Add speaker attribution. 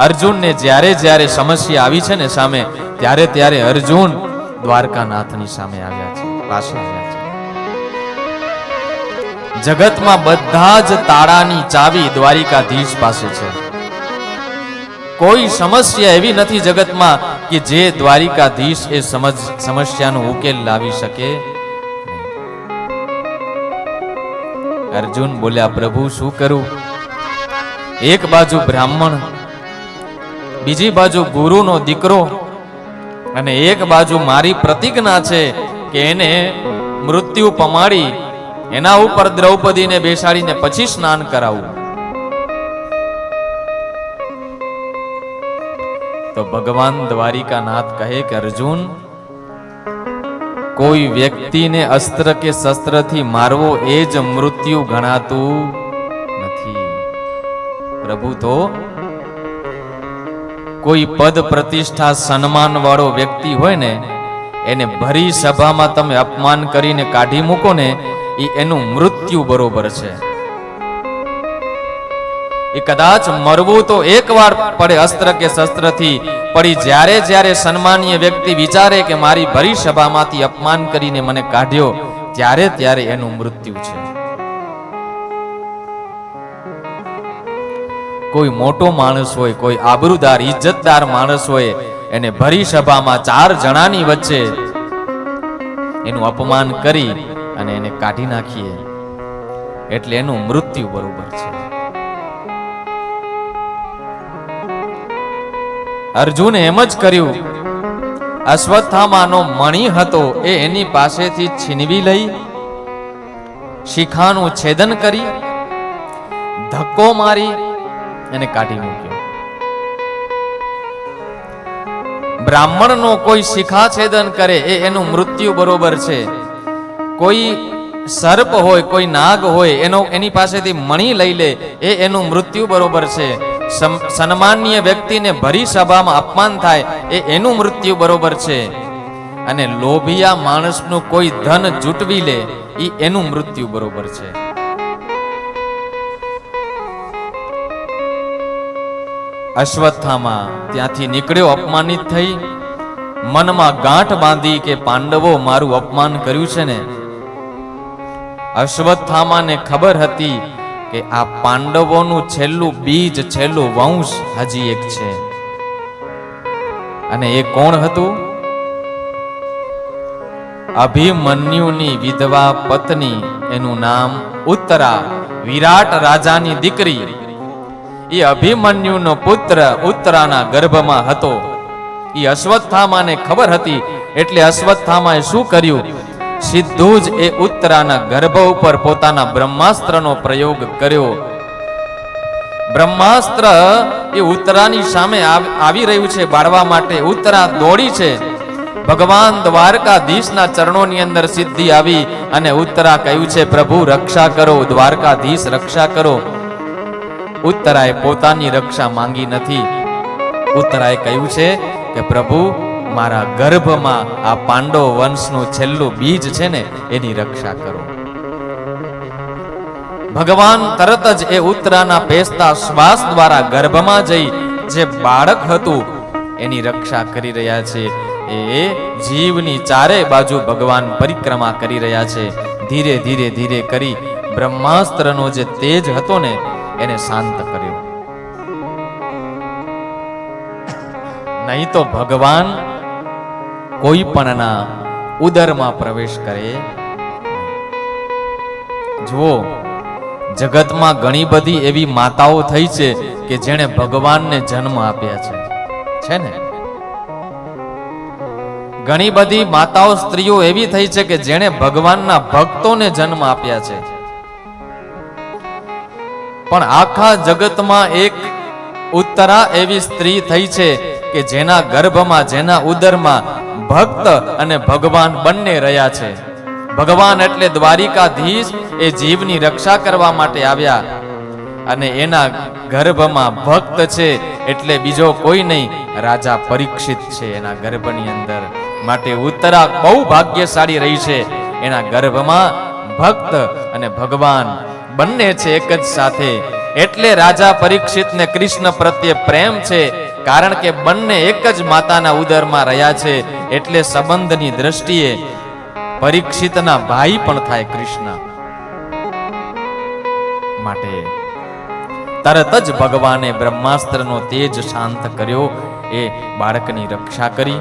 Speaker 1: અર્જુનને જ્યારે જ્યારે સમસ્યા આવી છે ને સામે, ત્યારે ત્યારે અર્જુન દ્વારકાનાથની સામે આવ્યા છે, પાસે આવ્યા છે. જગતમાં બધા જ તાળાની ચાવી દ્વારિકાધીશ પાસે છે. કોઈ સમસ્યા એવી નથી જગતમાં કે જે દ્વારિકાધીશ એ સમસ્યાનો ઉકેલ લાવી શકે. અર્જુન બોલ્યા, પ્રભુ શું કરું? એક બાજુ બ્રાહ્મણ, બીજી બાજુ ગુરુનો દીકરો, અને એક બાજુ મારી પ્રતિજ્ઞા છે કે એને મૃત્યુ પમાડી એના ઉપર દ્રૌપદીને બેસાડીને પછી સ્નાન કરાવું. તો ભગવાન દ્વારિકાનાથ કહે કે અર્જુન, કોઈ વ્યક્તિને અસ્ત્ર કે શસ્ત્રથી મારવો એ જ મૃત્યુ ગણાતું નથી. પ્રભુ તો કોઈ પદ પ્રતિષ્ઠા સન્માન વાળો વ્યક્તિ હોય ને, એને ભરી સભામાં તમે અપમાન કરીને કાઢી મૂકો ને, એનું મૃત્યુ બરોબર છે. એ કદાચ મરવું તો એકવાર પડે અસ્ત્ર કે શસ્ત્રથી, પડી જ્યારે જ્યારે સન્માનીય વ્યક્તિ વિચારે કે મારી ભરી સભામાંથી અપમાન કરીને મને કાઢ્યો, ત્યારે ત્યારે એનું મૃત્યુ છે. કોઈ મોટો માણસ હોય, કોઈ આબરૂદાર ઇજ્જતદાર માણસ હોય, એને ભરી સભામાં 4 જણાની વચ્ચે એનું અપમાન કરી અને એને કાઢી નાખીએ એટલે એનું મૃત્યુ બરોબર છે. અર્જુને એમ જ કર્યું. અશ્વત્થામાનો મણિ હતો એ એની પાસેથી છીનવી લઈ, શિખાનું છેદન કરી, ધક્કો મારી એને કાઢી મૂક્યો. બ્રાહ્મણનો કોઈ શિખા છેદન કરે એનું મૃત્યુ બરોબર છે. કોઈ સર્પ હોય, કોઈ નાગ હોય, એની પાસેથી મણી લઈ લે એનું મૃત્યુ બરોબર છે. સન્માનીય વ્યક્તિને ભરી સભામાં અપમાન થાય એનું મૃત્યુ બરોબર છે. અને લોભિયા માણસનું કોઈ ધન જૂટવી લે એનું મૃત્યુ બરોબર છે. અશ્વત્થામા ત્યાંથી નીકળ્યો અપમાનિત થઈ, મનમાં ગાંઠ બાંધી કે પાંડવો મારું અપમાન કર્યું છે ને. અશ્વત્થામાને ખબર હતી કે આ પાંડવોનું છેલ્લું બીજ, છેલ્લું વંશ હજી એક છે. અને એ કોણ હતું? અભિમન્યુની વિધવા પત્ની, એનું નામ ઉત્તરા, વિરાટ રાજાની દીકરી. એ અભિમન્યુનો પુત્ર ઉત્તરાના ગર્ભમાં હતો. એ અશ્વત્થામાને ખબર હતી એટલે અશ્વત્થામાએ શું કર્યું? સીધું જ એ ઉત્તરાના ગર્ભ ઉપર પોતાના બ્રહ્માસ્ત્રનો પ્રયોગ કર્યો. બ્રહ્માસ્ત્ર એ ઉત્તરાની સામે આવી રહ્યું છે બાળવા માટે. ઉત્તરા દોડી છે. ભગવાન દ્વારકાધીશના ચરણોની અંદર સિદ્ધિ આવી અને ઉત્તરા કહ્યું છે, પ્રભુ રક્ષા કરો, દ્વારકાધીશ રક્ષા કરો. ઉત્તરાએ પોતાની રક્ષા માંગી નથી. ઉત્તરાએ કહ્યું છે કે પ્રભુ મારા ગર્ભમાં આ પાંડવ વંશનું છેલ્લું બીજ છે ને, એની રક્ષા કરો. ભગવાન તરત જ એ ઉત્તરાના પેસતા શ્વાસ દ્વારા ગર્ભમાં જઈ જે બાળક હતું એની રક્ષા કરી રહ્યા છે. એ જીવની ચારે બાજુ ભગવાન પરિક્રમા કરી રહ્યા છે. ધીરે ધીરે ધીરે કરી બ્રહ્માસ્ત્રનો જે તેજ હતો ને એને શાંત કર્યો. નહીં તો ભગવાન કોઈ પણના ઉદરમાં પ્રવેશ કરે. જુઓ, જગતમાં ઘણી બધી એવી માતાઓ થઈ છે કે જેણે ભગવાનને જન્મ આપ્યા છે ને. ઘણી બધી માતાઓ, સ્ત્રીઓ એવી થઈ છે કે જેણે ભગવાનના ભક્તોને જન્મ આપ્યા છે. પણ આખા જગતમાં એક ઉત્તરા એવી સ્ત્રી થઈ છે કે જેના ગર્ભમાં, જેના ઉદરમાં ભક્ત અને ભગવાન બંને રહ્યા છે. ભગવાન એટલે દ્વારિકાધીશ એ જીવની રક્ષા કરવા માટે આવ્યા અને એના ગર્ભમાં ભક્ત છે એટલે બીજો કોઈ નહીં, રાજા પરીક્ષિત છે એના ગર્ભની અંદર. માટે ઉત્તરા બહુ ભાગ્યશાળી રહી છે. એના ગર્ભમાં ભક્ત અને ભગવાન બંને છે એક જ સાથે. એટલે રાજા પરીક્ષિતને કૃષ્ણ પ્રત્યે પ્રેમ છે, કારણ કે બંને એક જ માતાના ઉદરમાં રહ્યા છે. એટલે સંબંધની દ્રષ્ટિએ પરીક્ષિતના ભાઈ પણ થાય કૃષ્ણ. માટે તરત જ ભગવાને બ્રહ્માસ્ત્રનો તેજ શાંત કર્યો, એ બાળકની રક્ષા કરી.